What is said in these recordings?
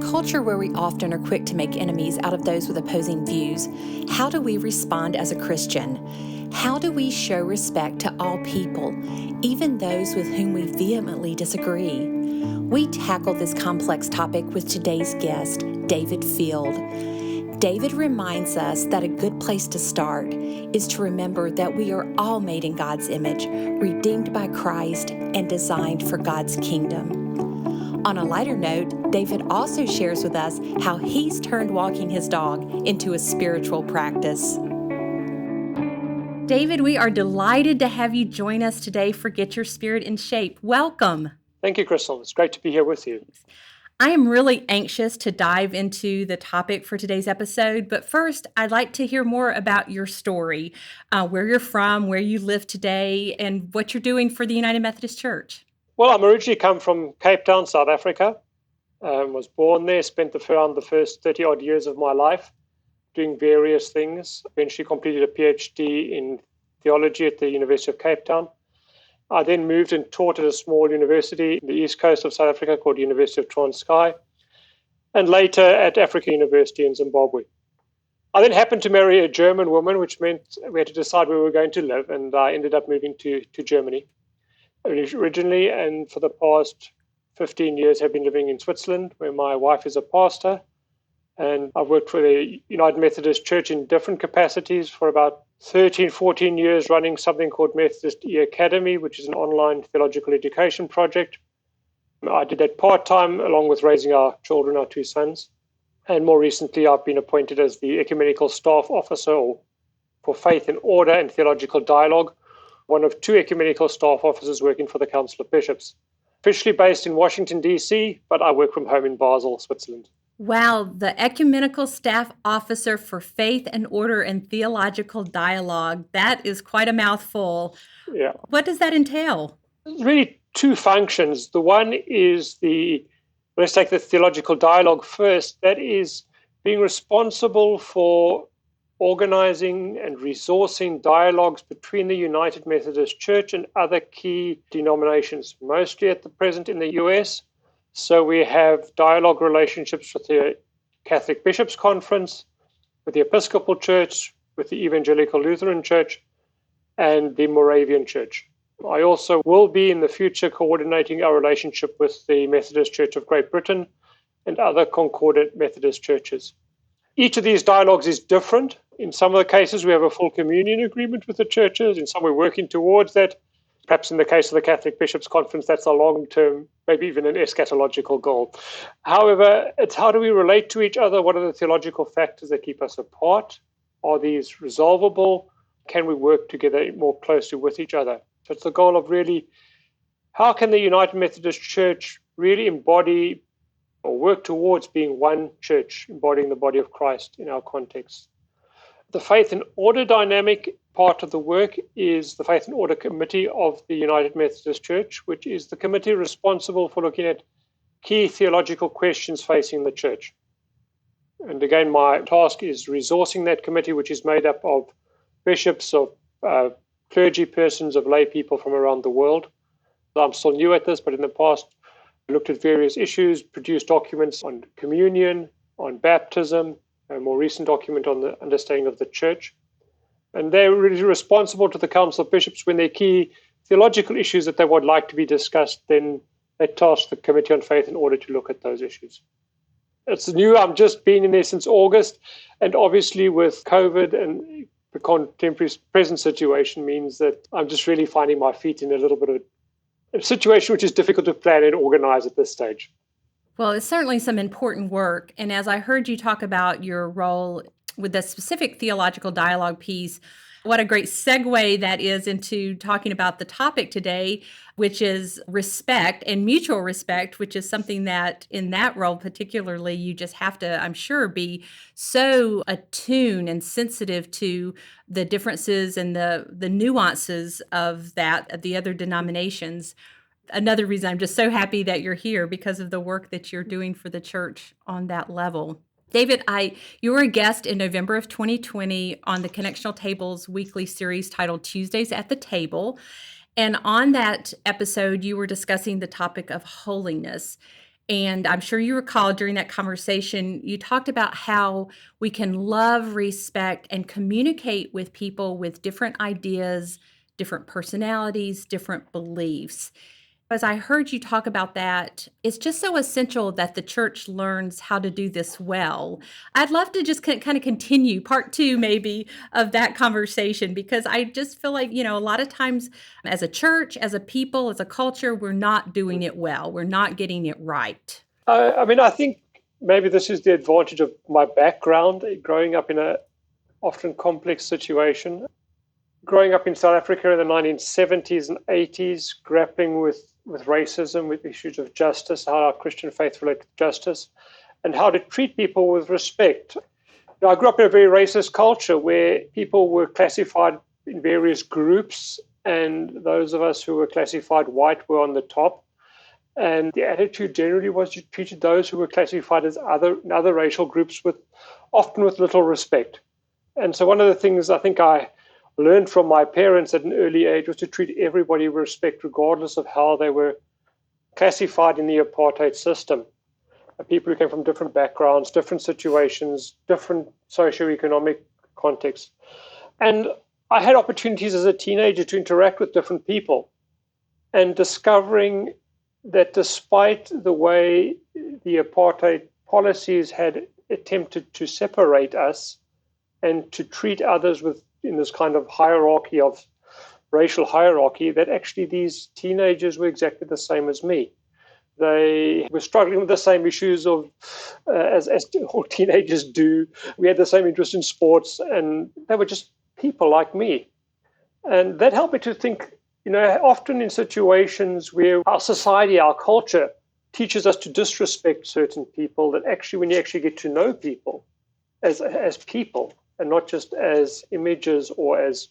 culture where we often are quick to make enemies out of those with opposing views, how do we respond as a Christian? How do we show respect to all people, even those with whom we vehemently disagree? We tackle this complex topic with today's guest, David Field. David reminds us that a good place to start is to remember that we are all made in God's image, redeemed by Christ, and designed for God's kingdom. On a lighter note, David also shares with us how he's turned walking his dog into a spiritual practice. David, we are delighted to have you join us today for Get Your Spirit in Shape. Welcome. Thank you, Crystal. It's great to be here with you. I am really anxious to dive into the topic for today's episode, but first, I'd like to hear more about your story, where you're from, where you live today, and what you're doing for the United Methodist Church. Well, I'm originally come from Cape Town, South Africa. Was born there, spent around the first 30-odd years of my life doing various things. Eventually completed a PhD in theology at the University of Cape Town. I then moved and taught at a small university in the east coast of South Africa called the University of Transkei, and later at Africa University in Zimbabwe. I then happened to marry a German woman, which meant we had to decide where we were going to live, and I ended up moving to Germany originally, and for the past 15 years have been living in Switzerland, where my wife is a pastor. And I've worked for the United Methodist Church in different capacities for about 13, 14 years, running something called Methodist E-Academy, which is an online theological education project. I did that part-time along with raising our children, our two sons. And more recently, I've been appointed as the Ecumenical Staff Officer for Faith and Order and Theological Dialogue, one of two ecumenical staff officers working for the Council of Bishops. Officially based in Washington, D.C., but I work from home in Basel, Switzerland. Wow, the Ecumenical Staff Officer for Faith and Order and Theological Dialogue. That is quite a mouthful. Yeah. What does that entail? There's really two functions. The one is let's take the theological dialogue first. That is being responsible for organizing and resourcing dialogues between the United Methodist Church and other key denominations, mostly at the present in the US. So we have dialogue relationships with the Catholic Bishops' Conference, with the Episcopal Church, with the Evangelical Lutheran Church, and the Moravian Church. I also will be in the future coordinating our relationship with the Methodist Church of Great Britain and other concordant Methodist churches. Each of these dialogues is different. In some of the cases, we have a full communion agreement with the churches. In some, we're working towards that. Perhaps in the case of the Catholic Bishops' Conference, that's a long-term, maybe even an eschatological goal. However, it's how do we relate to each other? What are the theological factors that keep us apart? Are these resolvable? Can we work together more closely with each other? So it's the goal of really, how can the United Methodist Church really embody or work towards being one church, embodying the body of Christ in our context? The Faith and Order dynamic part of the work is the Faith and Order Committee of the United Methodist Church, which is the committee responsible for looking at key theological questions facing the church. And again, my task is resourcing that committee, which is made up of bishops, of clergy persons, of lay people from around the world. I'm still new at this, but in the past, I looked at various issues, produced documents on communion, on baptism, a more recent document on the understanding of the church. And they're really responsible to the Council of Bishops when there are key theological issues that they would like to be discussed, then they task the Committee on Faith and Order to look at those issues. It's new. I've just been in there since August, and obviously with COVID and the contemporary present situation means that I'm just really finding my feet in a little bit of a situation which is difficult to plan and organize at this stage. Well, it's certainly some important work. And as I heard you talk about your role with the specific theological dialogue piece, what a great segue that is into talking about the topic today, which is respect and mutual respect, which is something that in that role particularly, you just have to, I'm sure, be so attuned and sensitive to the differences and the nuances of the other denominations. Another reason I'm just so happy that you're here because of the work that you're doing for the church on that level. David, you were a guest in November of 2020 on the Connectional Tables weekly series titled Tuesdays at the Table. And on that episode, you were discussing the topic of holiness. And I'm sure you recall during that conversation, you talked about how we can love, respect, and communicate with people with different ideas, different personalities, different beliefs. As I heard you talk about that, it's just so essential that the church learns how to do this well. I'd love to just kind of continue part two, maybe, of that conversation, because I just feel like, a lot of times as a church, as a people, as a culture, we're not doing it well. We're not getting it right. I think maybe this is the advantage of my background, growing up in a often complex situation. Growing up in South Africa in the 1970s and 80s, grappling with racism, with issues of justice, how our Christian faith relates to justice, and how to treat people with respect. I grew up in a very racist culture where people were classified in various groups, and those of us who were classified white were on the top. And the attitude generally was you treated those who were classified as other racial groups often with little respect. And so one of the things I think I learned from my parents at an early age was to treat everybody with respect, regardless of how they were classified in the apartheid system. People who came from different backgrounds, different situations, different socioeconomic contexts. And I had opportunities as a teenager to interact with different people and discovering that despite the way the apartheid policies had attempted to separate us and to treat others in this kind of hierarchy of racial hierarchy, that actually these teenagers were exactly the same as me. They were struggling with the same issues as all teenagers do. We had the same interest in sports, and they were just people like me. And that helped me to think, often in situations where our society, our culture teaches us to disrespect certain people, that actually when you actually get to know people as people and not just as images or as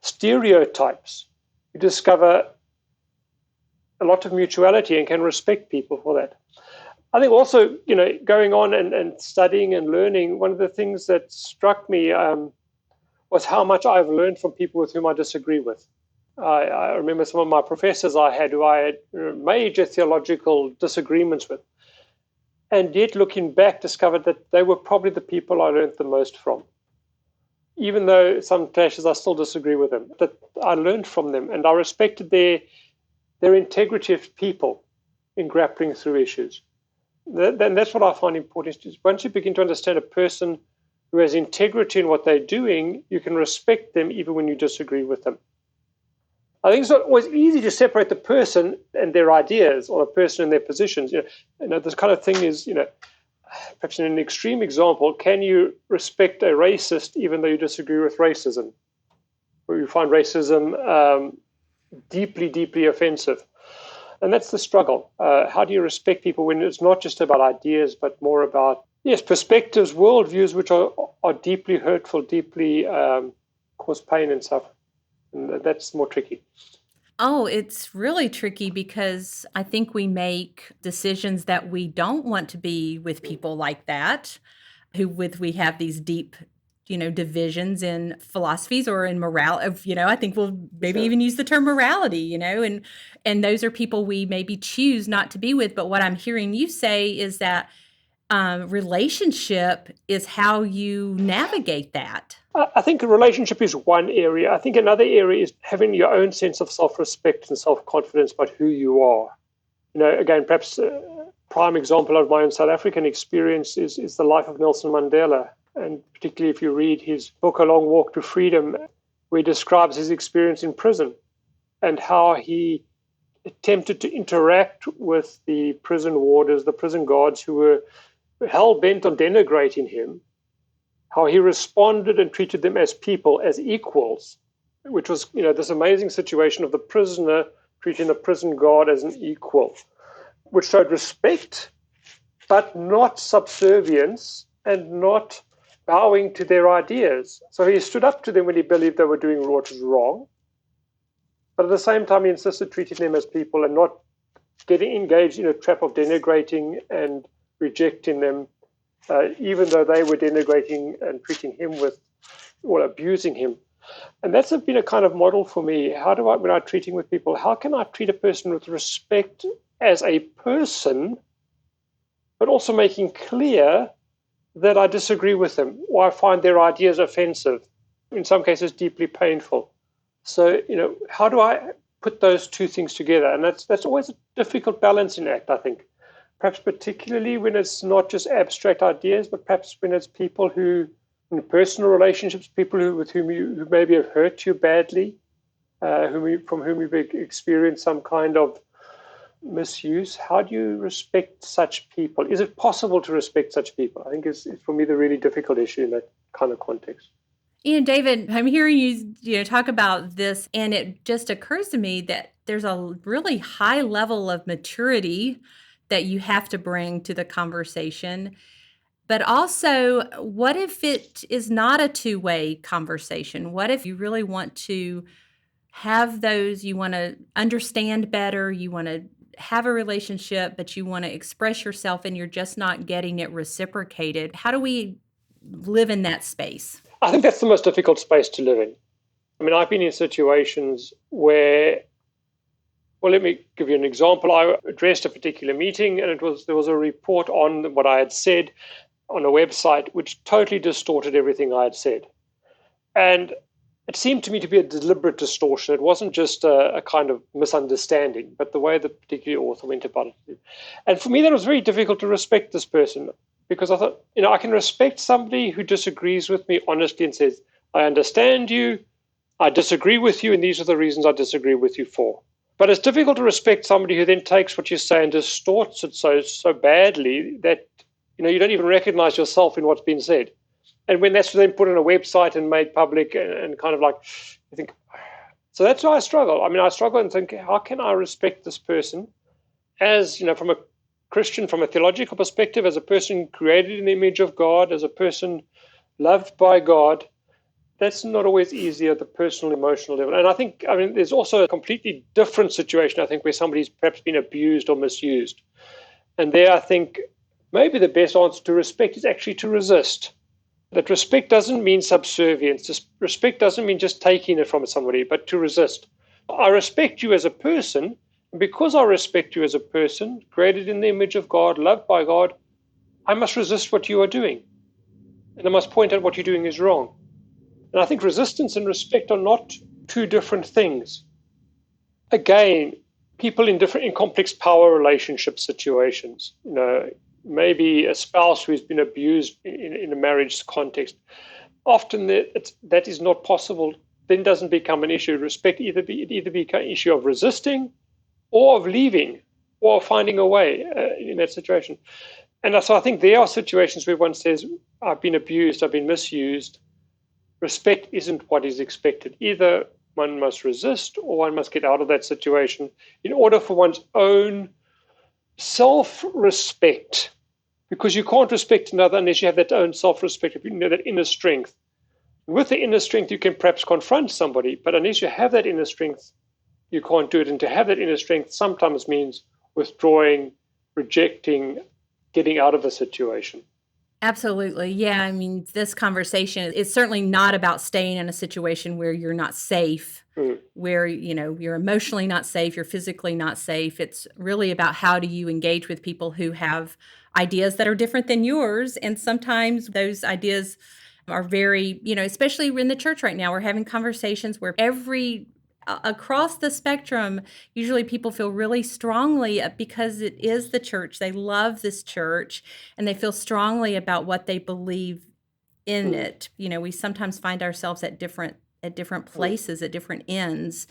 stereotypes, you discover a lot of mutuality and can respect people for that. I think also, going on and studying and learning, one of the things that struck me was how much I've learned from people with whom I disagree with. I remember some of my professors I had who I had major theological disagreements with. And yet, looking back, discovered that they were probably the people I learned the most from. Even though some clashes I still disagree with them, that I learned from them and I respected their integrity of people in grappling through issues. Then that's what I find important is once you begin to understand a person who has integrity in what they're doing, you can respect them even when you disagree with them. I think it's not always easy to separate the person and their ideas or the person and their positions. This kind of thing is, perhaps in an extreme example, can you respect a racist even though you disagree with racism? Or you find racism deeply, deeply offensive. And that's the struggle. How do you respect people when it's not just about ideas, but more about, perspectives, worldviews, which are deeply hurtful, deeply cause pain and suffering. And that's more tricky. Oh, it's really tricky because I think we make decisions that we don't want to be with people like that, we have these deep, divisions in philosophies or in morale of, I think we'll maybe even use the term morality, and those are people we maybe choose not to be with. But what I'm hearing you say is that relationship is how you navigate that. I think a relationship is one area. I think another area is having your own sense of self-respect and self-confidence about who you are. Again, perhaps a prime example of my own South African experience is the life of Nelson Mandela. And particularly if you read his book, A Long Walk to Freedom, where he describes his experience in prison and how he attempted to interact with the prison warders, the prison guards who were hell-bent on denigrating him, how he responded and treated them as people, as equals, which was, this amazing situation of the prisoner treating the prison guard as an equal, which showed respect, but not subservience and not bowing to their ideas. So he stood up to them when he believed they were doing what was wrong, but at the same time he insisted treating them as people and not getting engaged in a trap of denigrating and rejecting them, even though they were denigrating and treating him or abusing him. And that's been a kind of model for me. How do I, when I'm treating with people, how can I treat a person with respect as a person, but also making clear that I disagree with them or I find their ideas offensive, in some cases deeply painful. So, how do I put those two things together? And that's always a difficult balancing act, I think. Perhaps particularly when it's not just abstract ideas, but perhaps when it's people who, in personal relationships, people with whom who maybe have hurt you badly, from whom you've experienced some kind of misuse. How do you respect such people? Is it possible to respect such people? I think it's for me the really difficult issue in that kind of context. David, I'm hearing you talk about this, and it just occurs to me that there's a really high level of maturity that you have to bring to the conversation. But also, what if it is not a two-way conversation? What if you really want to have those, you want to understand better, you want to have a relationship, but you want to express yourself and you're just not getting it reciprocated? How do we live in that space? I think that's the most difficult space to live in. I mean, I've been in situations where, well, let me give you an example. I addressed a particular meeting and there was a report on what I had said on a website which totally distorted everything I had said. And it seemed to me to be a deliberate distortion. It wasn't just a kind of misunderstanding, but the way the particular author went about it. And for me, that was very difficult to respect this person, because I thought, I can respect somebody who disagrees with me honestly and says, I understand you, I disagree with you, and these are the reasons I disagree with you for. But it's difficult to respect somebody who then takes what you say and distorts it so badly that you don't even recognize yourself in what's been said. And when that's then put on a website and made public and kind of like, you think, so that's why I struggle. I mean, I struggle and think, how can I respect this person as, from a Christian, from a theological perspective, as a person created in the image of God, as a person loved by God? That's not always easy at the personal, emotional level. And I think, there's also a completely different situation, I think, where somebody's perhaps been abused or misused. And there, I think, maybe the best answer to respect is actually to resist. That respect doesn't mean subservience. Respect doesn't mean just taking it from somebody, but to resist. I respect you as a person, and because I respect you as a person, created in the image of God, loved by God, I must resist what you are doing. And I must point out what you're doing is wrong. And I think resistance and respect are not two different things. Again, people in complex power relationship situations, maybe a spouse who's been abused in a marriage context, often that is not possible, then doesn't become an issue. Respect either become an issue of resisting or of leaving or finding a way in that situation. And so I think there are situations where one says, I've been abused, I've been misused. Respect isn't what is expected. Either one must resist or one must get out of that situation in order for one's own self-respect, because you can't respect another unless you have that own self-respect, that inner strength. And with the inner strength, you can perhaps confront somebody, but unless you have that inner strength, you can't do it. And to have that inner strength sometimes means withdrawing, rejecting, getting out of a situation. Absolutely. Yeah. This conversation is certainly not about staying in a situation where you're not safe, where, you're emotionally not safe, you're physically not safe. It's really about how do you engage with people who have ideas that are different than yours. And sometimes those ideas are very, especially in the church right now, we're having conversations where across the spectrum, usually people feel really strongly because it is the church. They love this church and they feel strongly about what they believe in it. We sometimes find ourselves at different places, at different ends.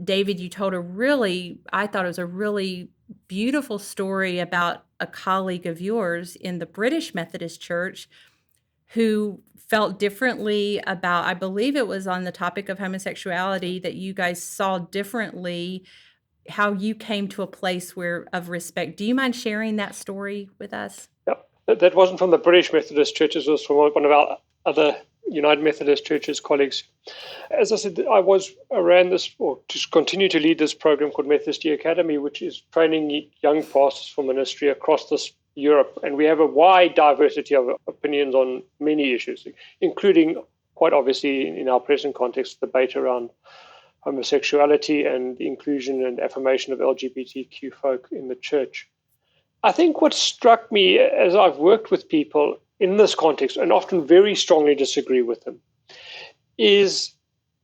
David, you told I thought it was a really beautiful story about a colleague of yours in the British Methodist Church who felt differently about, I believe it was on the topic of homosexuality, that you guys saw differently, how you came to a place of respect. Do you mind sharing that story with us? Yeah, that wasn't from the British Methodist churches, it was from one of our other United Methodist Churches colleagues. As I said, I ran this, or just continue to lead this program called Methodist Academy, which is training young pastors for ministry across Europe. And we have a wide diversity of opinions on many issues, including, quite obviously, in our present context, debate around homosexuality and the inclusion and affirmation of LGBTQ folk in the church. I think what struck me as I've worked with people in this context, and often very strongly disagree with them, is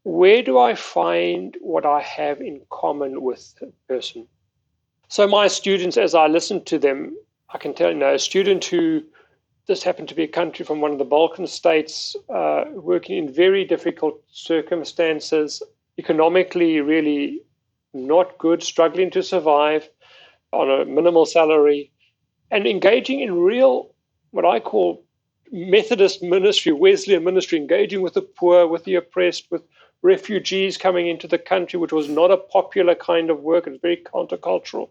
where do I find what I have in common with a person? So my students, as I listen to them, I can tell a student who just happened to be a country from one of the Balkan states, working in very difficult circumstances, economically really not good, struggling to survive on a minimal salary, and engaging in real, what I call Methodist ministry, Wesleyan ministry, engaging with the poor, with the oppressed, with refugees coming into the country, which was not a popular kind of work. It was very countercultural.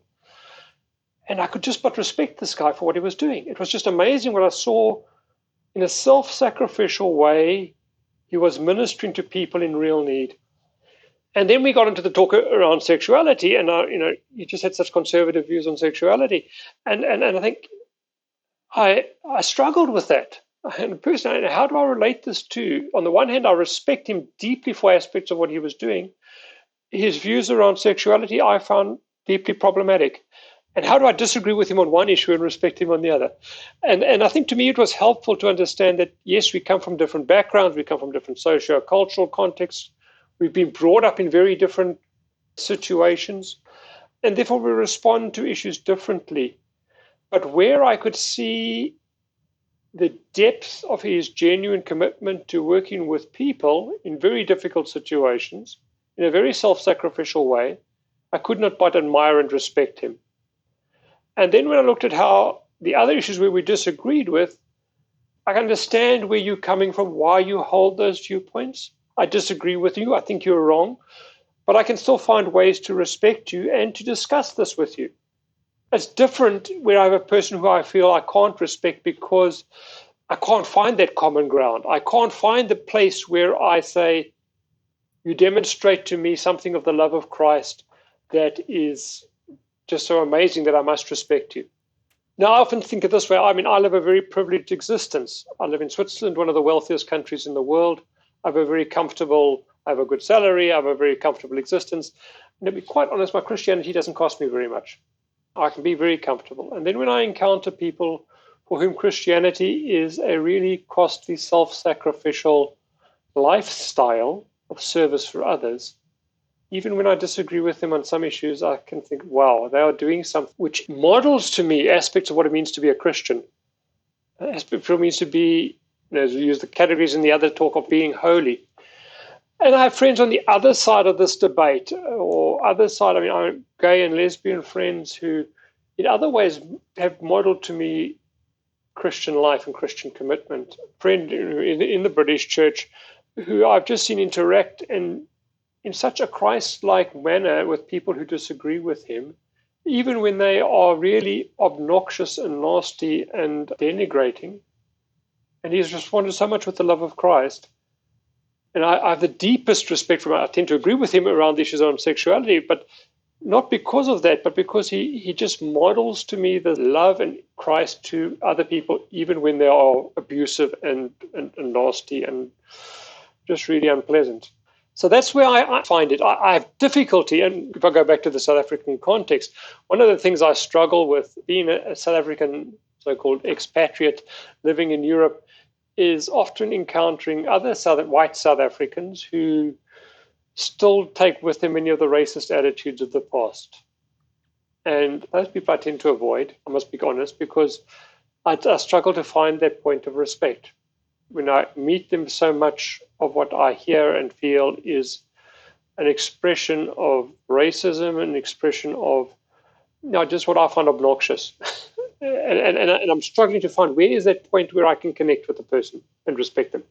And I could just but respect this guy for what he was doing. It was just amazing what I saw in a self-sacrificial way. He was ministering to people in real need. And then we got into the talk around sexuality, and he just had such conservative views on sexuality. And I think I struggled with that. And personally, how do I relate this to? On the one hand, I respect him deeply for aspects of what he was doing. His views around sexuality I found deeply problematic. And how do I disagree with him on one issue and respect him on the other? And I think to me it was helpful to understand that, yes, we come from different backgrounds, we come from different socio-cultural contexts, we've been brought up in very different situations, and therefore we respond to issues differently. But where I could see the depth of his genuine commitment to working with people in very difficult situations, in a very self-sacrificial way, I could not but admire and respect him. And then when I looked at how the other issues where we disagreed with, I understand where you're coming from, why you hold those viewpoints. I disagree with you. I think you're wrong. But I can still find ways to respect you and to discuss this with you. It's different where I have a person who I feel I can't respect because I can't find that common ground. I can't find the place where I say, you demonstrate to me something of the love of Christ that is just so amazing that I must respect you. Now, I often think of this way. I mean, I live a very privileged existence. I live in Switzerland, one of the wealthiest countries in the world. I have a good salary. I have a very comfortable existence. And to be quite honest, my Christianity doesn't cost me very much. I can be very comfortable. And then when I encounter people for whom Christianity is a really costly, self-sacrificial lifestyle of service for others, even when I disagree with them on some issues, I can think, wow, they are doing something which models to me aspects of what it means to be a Christian. Aspects of what it means to be, as we use the categories in the other talk, of being holy. And I have friends on the other side of this debate, or other side, I have gay and lesbian friends who in other ways have modeled to me Christian life and Christian commitment. A friend in the British church who I've just seen interact in such a Christ-like manner with people who disagree with him, even when they are really obnoxious and nasty and denigrating. And he's responded so much with the love of Christ. And I have the deepest respect for him. I tend to agree with him around the issues on sexuality, but not because of that, but because he just models to me the love and Christ to other people, even when they are abusive and nasty and just really unpleasant. So that's where I find it. I have difficulty, and if I go back to the South African context, one of the things I struggle with being a South African so-called expatriate living in Europe is often encountering other white South Africans who still take with them many of the racist attitudes of the past. And those people I tend to avoid, I must be honest, because I struggle to find that point of respect. When I meet them, so much of what I hear and feel is an expression of racism, an expression of just what I find obnoxious. and I'm struggling to find where is that point where I can connect with the person and respect them.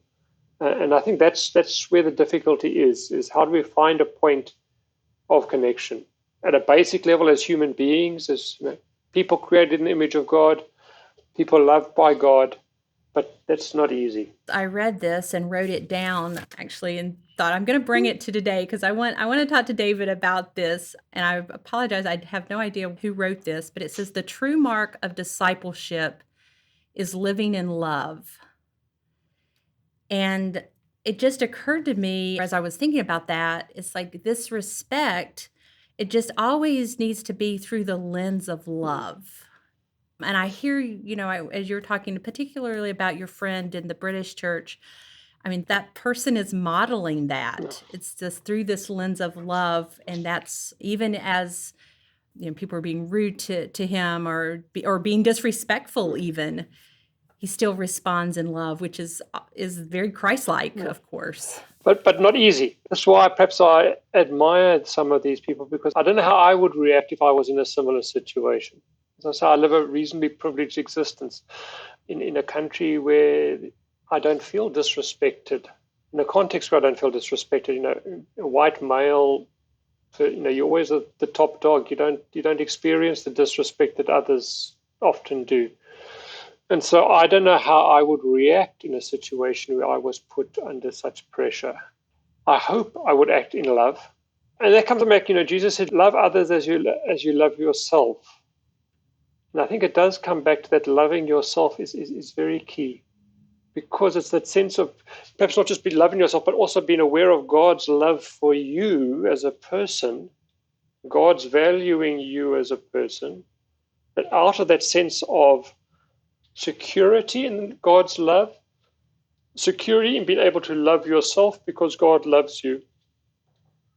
And I think that's where the difficulty is how do we find a point of connection at a basic level as human beings, as people created in the image of God, people loved by God. But that's not easy. I read this and wrote it down actually and thought I'm going to bring it to today because I want to talk to David about this. And I apologize, I have no idea who wrote this, but it says the true mark of discipleship is living in love. And it just occurred to me as I was thinking about that, it's like this respect, it just always needs to be through the lens of love. And I hear, as you're talking particularly about your friend in the British church, I mean, that person is modeling Yeah. that. It's just through this lens of love. And that's even as, people are being rude to him or being disrespectful even, he still responds in love, which is very Christ-like, Yeah. of course. But not easy. That's why perhaps I admired some of these people, because I don't know how I would react if I was in a similar situation. As I say, I live a reasonably privileged existence in a country where I don't feel disrespected. In a context where I don't feel disrespected, a white male, you're always the top dog. You don't experience the disrespect that others often do. And so I don't know how I would react in a situation where I was put under such pressure. I hope I would act in love. And that comes back, Jesus said, love others as you love yourself. And I think it does come back to that loving yourself is very key, because it's that sense of perhaps not just be loving yourself, but also being aware of God's love for you as a person, God's valuing you as a person, that out of that sense of security in God's love, security in being able to love yourself because God loves you,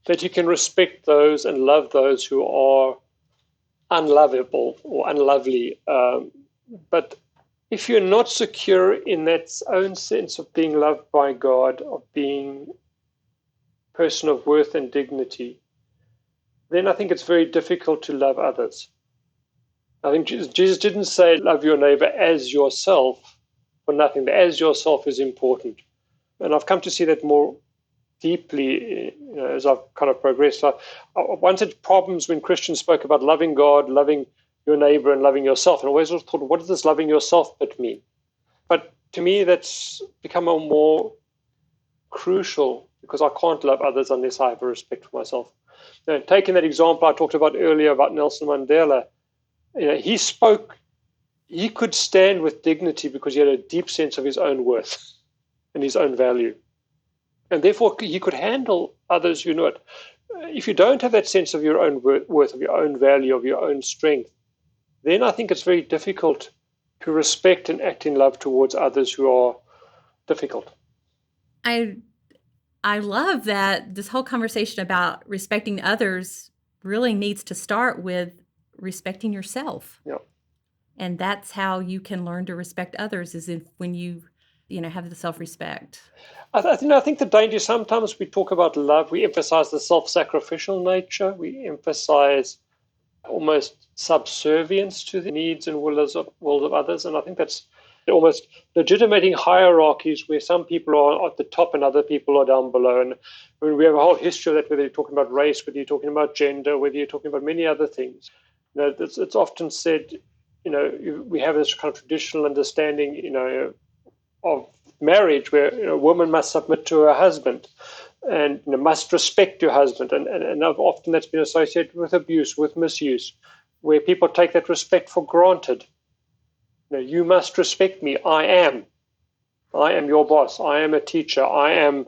that you can respect those and love those who are unlovable or unlovely. But if you're not secure in that own sense of being loved by God, of being a person of worth and dignity, then I think it's very difficult to love others. I think Jesus didn't say love your neighbor as yourself for nothing. The as yourself is important. And I've come to see that more deeply as I've kind of progressed. I once had problems when Christians spoke about loving God, loving your neighbor, and loving yourself. And I always thought, what does this loving yourself bit mean? But to me, that's become a more crucial, because I can't love others unless I have a respect for myself. Now, taking that example I talked about earlier about Nelson Mandela, he could stand with dignity because he had a deep sense of his own worth and his own value. And therefore, he could handle others who know it. If you don't have that sense of your own worth, of your own value, of your own strength, then I think it's very difficult to respect and act in love towards others who are difficult. I love that this whole conversation about respecting others really needs to start with respecting yourself. Yeah. And that's how you can learn to respect others, is when you have the self-respect. I think the danger, sometimes we talk about love, we emphasize the self-sacrificial nature, we emphasize almost subservience to the needs and wills of others. And I think that's almost legitimating hierarchies where some people are at the top and other people are down below. And I mean, we have a whole history of that, whether you're talking about race, whether you're talking about gender, whether you're talking about many other things. It's often said, we have this kind of traditional understanding, of marriage where a woman must submit to her husband and must respect your husband. And often that's been associated with abuse, with misuse, where people take that respect for granted. You must respect me. I am your boss. I am a teacher. I am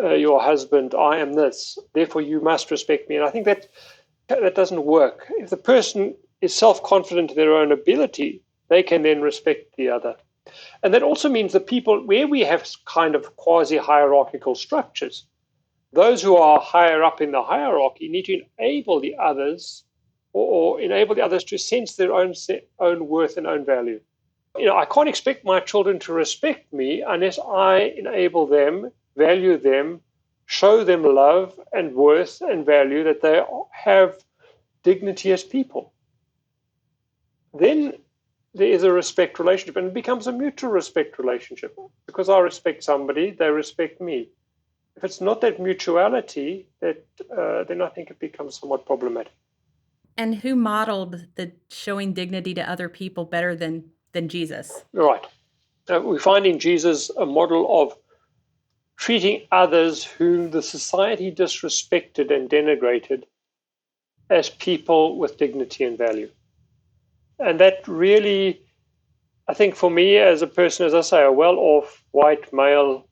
your husband. I am this. Therefore, you must respect me. And I think that doesn't work. If the person is self-confident in their own ability, they can then respect the other. And that also means that people, where we have kind of quasi-hierarchical structures, those who are higher up in the hierarchy need to enable the others or enable the others to sense their own worth and own value. I can't expect my children to respect me unless I enable them, value them, show them love and worth and value, that they have dignity as people. Then there is a respect relationship, and it becomes a mutual respect relationship. Because I respect somebody, they respect me. If it's not that mutuality, then I think it becomes somewhat problematic. And who modeled the showing dignity to other people better than Jesus? Right. We find in Jesus a model of treating others whom the society disrespected and denigrated as people with dignity and value. And that really, I think for me as a person, as I say, a well-off white male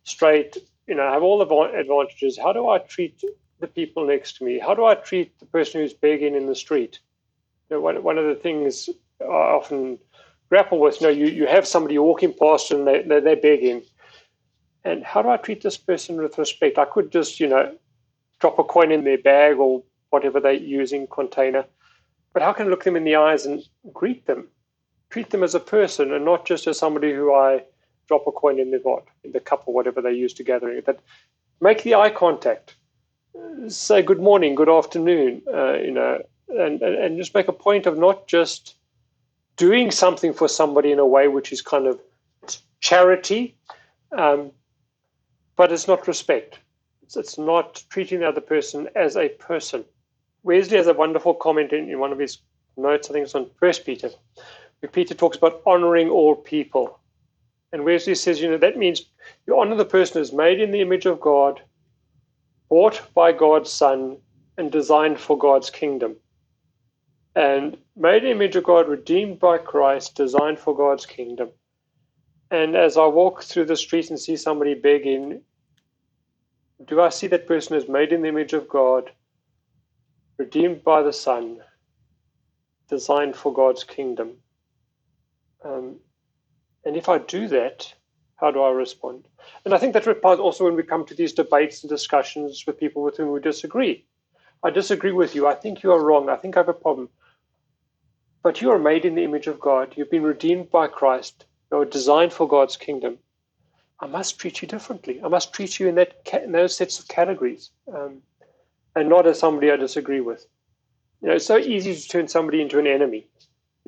straight, have all the advantages. How do I treat the people next to me? How do I treat the person who's begging in the street? One of the things I often grapple with, you have somebody walking past and they're begging. And how do I treat this person with respect? I could just, drop a coin in their bag or whatever they're using container. But how can I look them in the eyes and greet them? Treat them as a person and not just as somebody who I drop a coin in the cup or whatever they use to gather it. That make the eye contact. Say good morning, good afternoon, and just make a point of not just doing something for somebody in a way which is kind of charity, but it's not respect. It's not treating the other person as a person. Wesley has a wonderful comment in one of his notes, I think it's on 1 Peter, where Peter talks about honoring all people. And Wesley says, that means you honor the person who's made in the image of God, bought by God's Son, and designed for God's kingdom. And made in the image of God, redeemed by Christ, designed for God's kingdom. And as I walk through the street and see somebody begging, do I see that person as made in the image of God, redeemed by the Son, designed for God's kingdom? And if I do that, how do I respond? And I think that applies also when we come to these debates and discussions with people with whom we disagree. I disagree with you. I think you are wrong. I think I have a problem. But you are made in the image of God. You've been redeemed by Christ. You're designed for God's kingdom. I must treat you differently. I must treat you in those sets of categories, and not as somebody I disagree with. It's so easy to turn somebody into an enemy,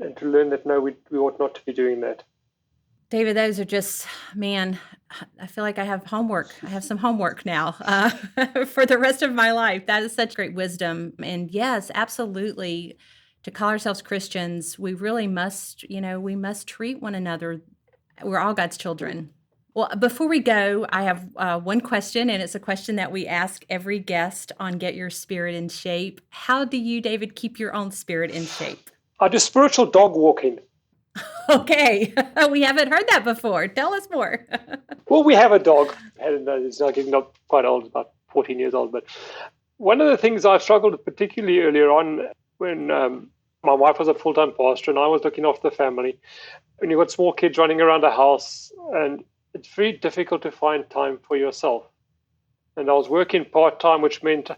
and to learn that no, we ought not to be doing that. David, those are just, man, I feel like I have homework. I have some homework now for the rest of my life. That is such great wisdom. And yes, absolutely, to call ourselves Christians, we really must, we must treat one another. We're all God's children. Well, before we go, I have one question, and it's a question that we ask every guest on Get Your Spirit in Shape. How do you, David, keep your own spirit in shape? I do spiritual dog walking. Okay, we haven't heard that before. Tell us more. Well, we have a dog. He's not quite old, about 14 years old. But one of the things I struggled with particularly earlier on when my wife was a full-time pastor and I was looking after the family, when you've got small kids running around the house, and it's very difficult to find time for yourself. And I was working part-time, which meant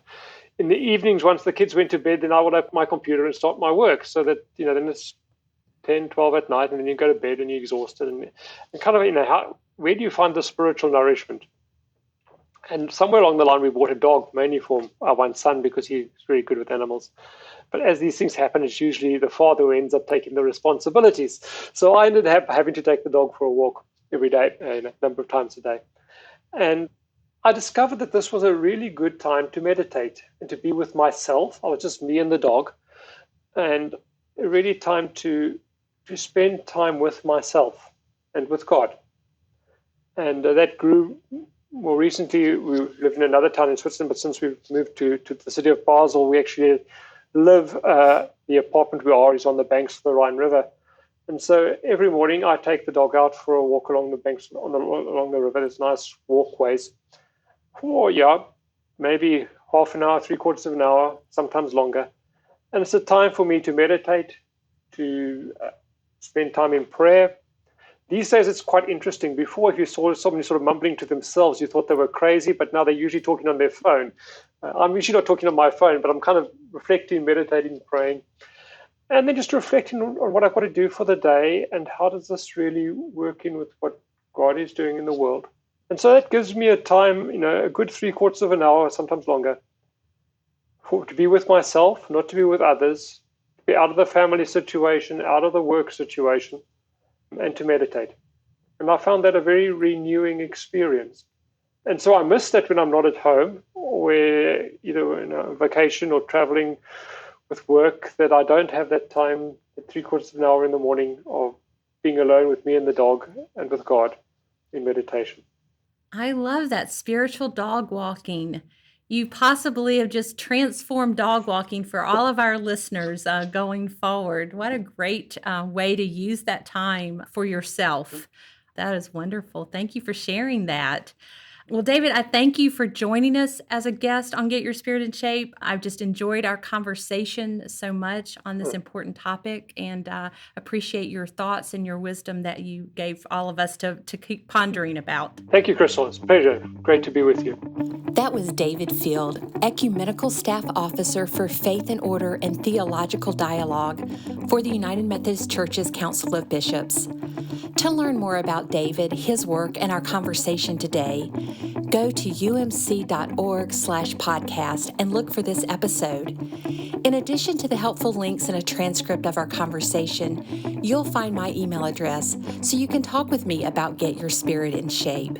in the evenings, once the kids went to bed, then I would open my computer and start my work, so that, then it's 10, 12 at night, and then you go to bed and you're exhausted. And kind of, where do you find the spiritual nourishment? And somewhere along the line, we bought a dog, mainly for our one son, because he's very good with animals. But as these things happen, it's usually the father who ends up taking the responsibilities. So I ended up having to take the dog for a walk every day, a number of times a day. And I discovered that this was a really good time to meditate and to be with myself. I was just me and the dog. And a really time to spend time with myself and with God. And that grew. More recently, we live in another town in Switzerland, but since we've moved to the city of Basel, we actually live, the apartment we are is on the banks of the Rhine River. And so every morning I take the dog out for a walk along the banks, along the river. There's nice walkways for, maybe half an hour, 3/4 of an hour, sometimes longer. And it's a time for me to meditate, to spend time in prayer. These days, it's quite interesting. Before, if you saw somebody sort of mumbling to themselves, you thought they were crazy, but now they're usually talking on their phone. I'm usually not talking on my phone, but I'm kind of reflecting, meditating, praying, and then just reflecting on what I've got to do for the day and how does this really work in with what God is doing in the world. And so that gives me a time, a good 3/4 of an hour, sometimes longer, to be with myself, not to be with others, to be out of the family situation, out of the work situation, and to meditate. And I found that a very renewing experience. And so I miss that when I'm not at home, or either in a vacation or traveling with work, that I don't have that time, 3/4 of an hour in the morning, of being alone with me and the dog and with God in meditation. I love that spiritual dog walking. You possibly have just transformed dog walking for all of our listeners going forward. What a great way to use that time for yourself. That is wonderful. Thank you for sharing that. Well, David, I thank you for joining us as a guest on Get Your Spirit in Shape. I've just enjoyed our conversation so much on this important topic, and appreciate your thoughts and your wisdom that you gave all of us to keep pondering about. Thank you, Crystal. It's a pleasure. Great to be with you. That was David Field, Ecumenical Staff Officer for Faith and Order and Theological Dialogue for the United Methodist Church's Council of Bishops. To learn more about David, his work, and our conversation today, go to umc.org/podcast and look for this episode. In addition to the helpful links and a transcript of our conversation, you'll find my email address so you can talk with me about Get Your Spirit in Shape.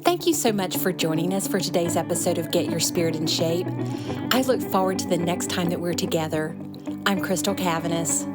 Thank you so much for joining us for today's episode of Get Your Spirit in Shape. I look forward to the next time that we're together. I'm Crystal Cavanis.